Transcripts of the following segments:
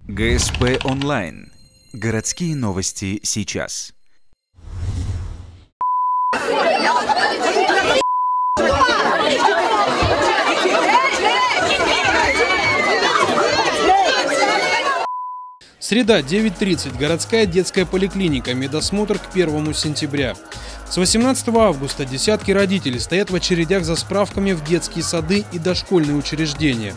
ГСП онлайн. Городские новости сейчас. Среда, 9:30. Городская детская поликлиника. Медосмотр к 1 сентября. С 18 августа десятки родителей стоят в очередях за справками в детские сады и дошкольные учреждения.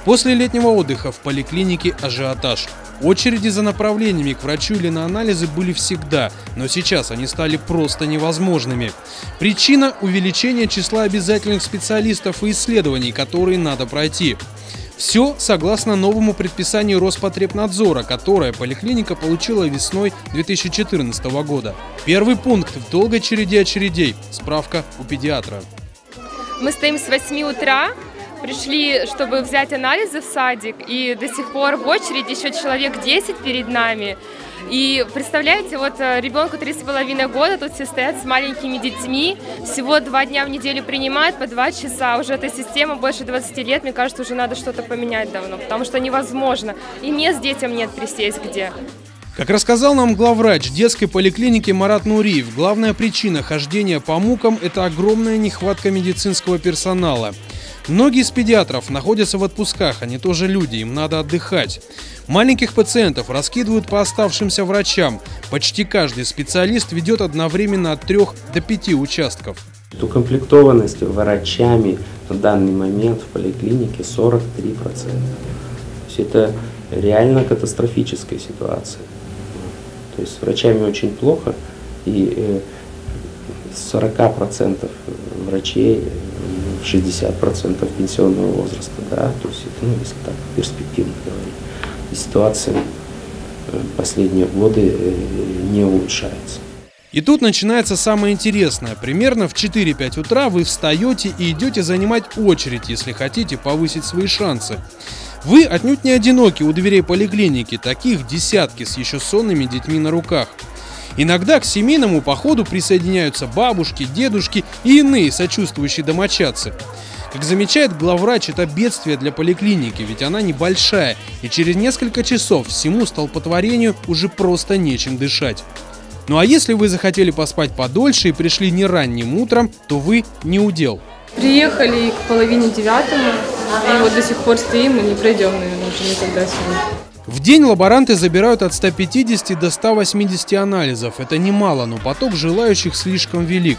После летнего отдыха в поликлинике ажиотаж. Очереди за направлениями к врачу или на анализы были всегда, но сейчас они стали просто невозможными. Причина – увеличение числа обязательных специалистов и исследований, которые надо пройти. Все согласно новому предписанию Роспотребнадзора, которое поликлиника получила весной 2014 года. Первый пункт – в долгой череде очередей. Справка у педиатра. Мы стоим с 8 утра, пришли, чтобы взять анализы в садик, и до сих пор в очереди еще человек 10 перед нами. И представляете, вот ребенку 3,5 года, тут все стоят с маленькими детьми, всего 2 дня в неделю принимают по 2 часа. Уже эта система больше 20 лет, мне кажется, уже надо что-то поменять давно, потому что невозможно. И мест детям нет присесть где. Как рассказал нам главврач детской поликлиники Марат Нуриев, главная причина хождения по мукам – это огромная нехватка медицинского персонала. Многие из педиатров находятся в отпусках, они тоже люди, им надо отдыхать. Маленьких пациентов раскидывают по оставшимся врачам. Почти каждый специалист ведет одновременно от 3 до 5 участков. Укомплектованность врачами на данный момент в поликлинике 43%. То есть это реально катастрофическая ситуация. То есть с врачами очень плохо, и 40% врачей, 60% пенсионного возраста, да, то есть это, если так перспективно говорить. И ситуация в последние годы не улучшается. И тут начинается самое интересное. Примерно в 4-5 утра вы встаете и идете занимать очередь, если хотите повысить свои шансы. Вы отнюдь не одиноки у дверей поликлиники, таких десятки с еще сонными детьми на руках. Иногда к семейному походу присоединяются бабушки, дедушки и иные сочувствующие домочадцы. Как замечает главврач, это бедствие для поликлиники, ведь она небольшая, и через несколько часов всему столпотворению уже просто нечем дышать. Ну а если вы захотели поспать подольше и пришли не ранним утром, то вы не удел. Приехали к 8:30, и вот до сих пор стоим, и не пройдем, наверное, уже никогда сюда. В день лаборанты забирают от 150 до 180 анализов. Это немало, но поток желающих слишком велик.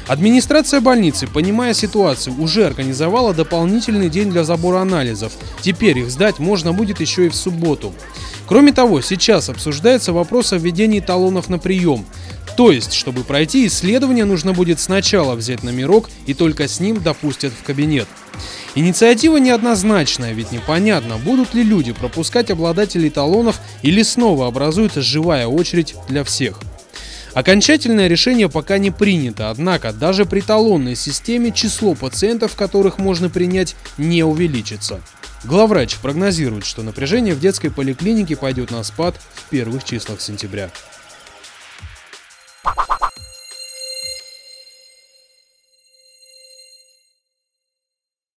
Администрация больницы, понимая ситуацию, уже организовала дополнительный день для забора анализов. Теперь их сдать можно будет еще и в субботу. Кроме того, сейчас обсуждается вопрос о введении талонов на прием. То есть, чтобы пройти исследование, нужно будет сначала взять номерок и только с ним допустят в кабинет. Инициатива неоднозначная, ведь непонятно, будут ли люди пропускать обладателей талонов или снова образуется живая очередь для всех. Окончательное решение пока не принято, однако даже при талонной системе число пациентов, которых можно принять, не увеличится. Главврач прогнозирует, что напряжение в детской поликлинике пойдет на спад в первых числах сентября.